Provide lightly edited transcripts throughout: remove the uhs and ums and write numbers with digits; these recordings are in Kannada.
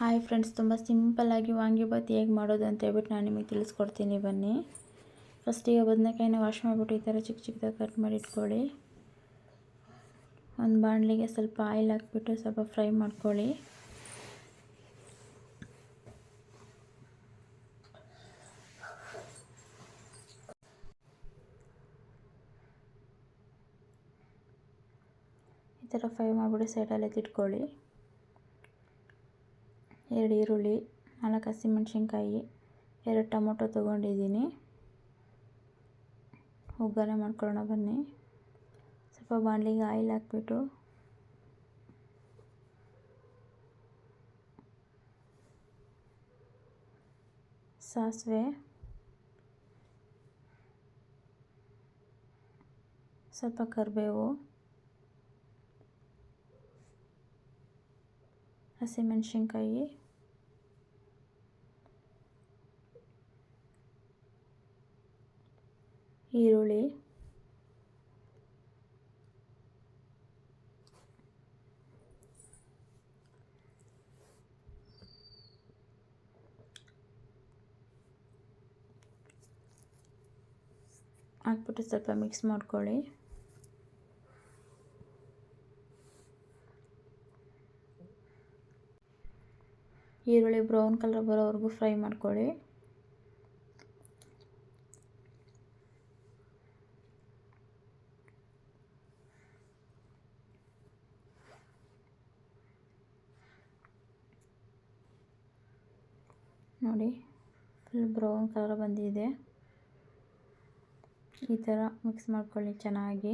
ಹಾಯ್ ಫ್ರೆಂಡ್ಸ್, ತುಂಬ ಸಿಂಪಲ್ಲಾಗಿ ವಾಂಗಿಬಾತ್ ಹೇಗೆ ಮಾಡೋದು ಅಂತ ಹೇಳ್ಬಿಟ್ಟು ನಾನು ನಿಮಗೆ ತಿಳಿಸ್ಕೊಡ್ತೀನಿ. ಬನ್ನಿ. ಫಸ್ಟಿಗೆ ಬದನೆಕಾಯಿನ ವಾಶ್ ಮಾಡಿಬಿಟ್ಟು ಈ ಥರ ಚಿಕ್ಕ ಚಿಕ್ಕದಾಗಿ ಕಟ್ ಮಾಡಿ ಇಟ್ಕೊಳ್ಳಿ. ಒಂದು ಬಾಣಲಿಗೆ ಸ್ವಲ್ಪ ಆಯಿಲ್ ಹಾಕ್ಬಿಟ್ಟು ಸ್ವಲ್ಪ ಫ್ರೈ ಮಾಡ್ಕೊಳ್ಳಿ. ಈ ಥರ ಫ್ರೈ ಮಾಡಿಬಿಟ್ಟು ಸೈಡಲ್ಲಿ ಎತ್ತಿಟ್ಕೊಳ್ಳಿ. 2 ಈರುಳ್ಳಿ, 4 ಹಸಿಮೆಣ್ಸಿನ್ಕಾಯಿ, 2 ಟೊಮೊಟೊ ತೊಗೊಂಡಿದ್ದೀನಿ. ಒಗ್ಗರಣೆ ಮಾಡ್ಕೊಳ್ಳೋಣ ಬನ್ನಿ. ಸ್ವಲ್ಪ ಬಾಣಲಿಗೆ ಆಯಿಲ್ ಹಾಕ್ಬಿಟ್ಟು ಸಾಸಿವೆ, ಸ್ವಲ್ಪ ಕರಿಬೇವು, ಹಸಿಮೆಣ್ಸಿನ್ಕಾಯಿ, ಈರುಳ್ಳಿ, ಹಾಕ್ಬಿಟ್ಟು ಸ್ವಲ್ಪ ಮಿಕ್ಸ್ ಮಾಡ್ಕೊಳ್ಳಿ. ಈರುಳ್ಳಿ ಬ್ರೌನ್ ಕಲರ್ ಬರೋವರೆಗೂ ಫ್ರೈ ಮಾಡ್ಕೊಳ್ಳಿ. ನೋಡಿ, ಫುಲ್ ಬ್ರೌನ್ ಕಲರ್ ಬಂದಿದೆ. ಈ ಥರ ಮಿಕ್ಸ್ ಮಾಡ್ಕೊಳ್ಳಿ ಚೆನ್ನಾಗಿ.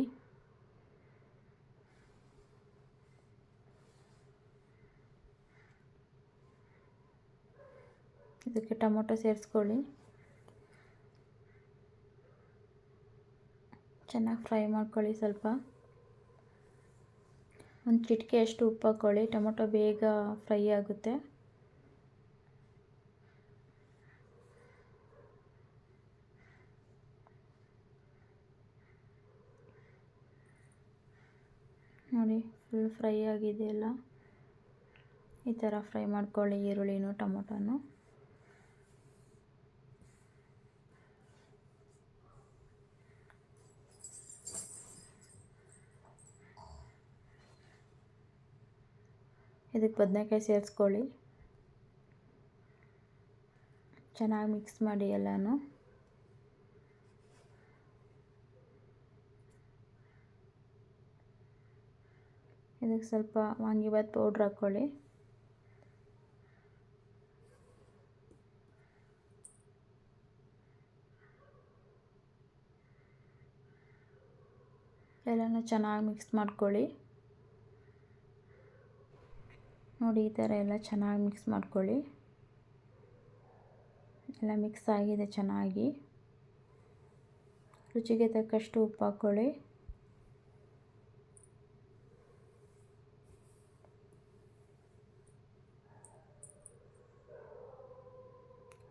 ಇದಕ್ಕೆ ಟೊಮೊಟೊ ಸೇರಿಸ್ಕೊಳ್ಳಿ. ಚೆನ್ನಾಗಿ ಫ್ರೈ ಮಾಡ್ಕೊಳ್ಳಿ. ಸ್ವಲ್ಪ ಒಂದು ಚಿಟಿಕೆಯಷ್ಟು ಉಪ್ಪು ಹಾಕ್ಕೊಳ್ಳಿ. ಟೊಮೊಟೊ ಬೇಗ ಫ್ರೈ ಆಗುತ್ತೆ. ನೋಡಿ, ಫುಲ್ ಫ್ರೈ ಆಗಿದೆಯಲ್ಲ. ಈ ಥರ ಫ್ರೈ ಮಾಡ್ಕೊಳ್ಳಿ ಈರುಳ್ಳಿನೂ ಟೊಮೊಟೊನು. ಇದಕ್ಕೆ ಬದನೆಕಾಯಿ ಸೇರಿಸ್ಕೊಳ್ಳಿ. ಚೆನ್ನಾಗಿ ಮಿಕ್ಸ್ ಮಾಡಿ ಎಲ್ಲನೂ. ಇದಕ್ಕೆ ಸ್ವಲ್ಪ ವಾಂಗಿಬಾತ್ ಪೌಡ್ರ್ ಹಾಕ್ಕೊಳ್ಳಿ. ಎಲ್ಲನೂ ಚೆನ್ನಾಗಿ ಮಿಕ್ಸ್ ಮಾಡ್ಕೊಳ್ಳಿ. ನೋಡಿ, ಈ ಥರ ಎಲ್ಲ ಚೆನ್ನಾಗಿ ಮಿಕ್ಸ್ ಮಾಡ್ಕೊಳ್ಳಿ. ಎಲ್ಲ ಮಿಕ್ಸ್ ಆಗಿದೆ ಚೆನ್ನಾಗಿ. ರುಚಿಗೆ ತಕ್ಕಷ್ಟು ಉಪ್ಪು ಹಾಕ್ಕೊಳ್ಳಿ.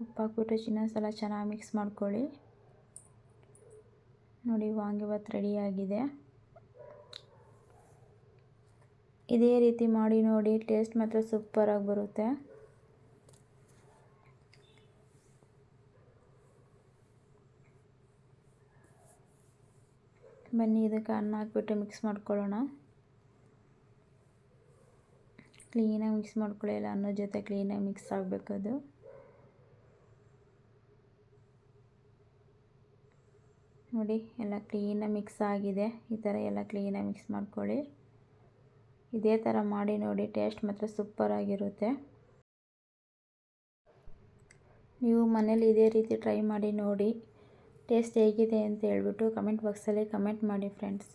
ಉಪ್ಪು ಹಾಕ್ಬಿಟ್ಟು ಇನ್ನೊಂದ್ಸಲ ಚೆನ್ನಾಗಿ ಮಿಕ್ಸ್ ಮಾಡ್ಕೊಳ್ಳಿ. ನೋಡಿ, ವಾಂಗಿಬಾತ್ ರೆಡಿಯಾಗಿದೆ. ಇದೇ ರೀತಿ ಮಾಡಿ ನೋಡಿ, ಟೇಸ್ಟ್ ಮಾತ್ರ ಸೂಪರಾಗಿ ಬರುತ್ತೆ. ಬನ್ನಿ, ಇದಕ್ಕೆ ಅನ್ನ ಹಾಕ್ಬಿಟ್ಟು ಮಿಕ್ಸ್ ಮಾಡ್ಕೊಳ್ಳೋಣ. ಕ್ಲೀನಾಗಿ ಮಿಕ್ಸ್ ಮಾಡ್ಕೊಳ್ಳಿ. ಎಲ್ಲ ಅನ್ನದ ಜೊತೆ ಕ್ಲೀನಾಗಿ ಮಿಕ್ಸ್ ಆಗಬೇಕದು. ನೋಡಿ, ಎಲ್ಲ ಕ್ಲೀನಾಗಿ ಮಿಕ್ಸ್ ಆಗಿದೆ. ಈ ಥರ ಎಲ್ಲ ಕ್ಲೀನಾಗಿ ಮಿಕ್ಸ್ ಮಾಡ್ಕೊಳ್ಳಿ. ಇದೇ ಥರ ಮಾಡಿ ನೋಡಿ, ಟೇಸ್ಟ್ ಮಾತ್ರ ಸೂಪರಾಗಿರುತ್ತೆ. ನೀವು ಮನೇಲಿ ಇದೇ ರೀತಿ ಟ್ರೈ ಮಾಡಿ ನೋಡಿ, ಟೇಸ್ಟ್ ಹೇಗಿದೆ ಅಂತ ಹೇಳ್ಬಿಟ್ಟು ಕಮೆಂಟ್ ಬಾಕ್ಸಲ್ಲಿ ಕಮೆಂಟ್ ಮಾಡಿ ಫ್ರೆಂಡ್ಸ್.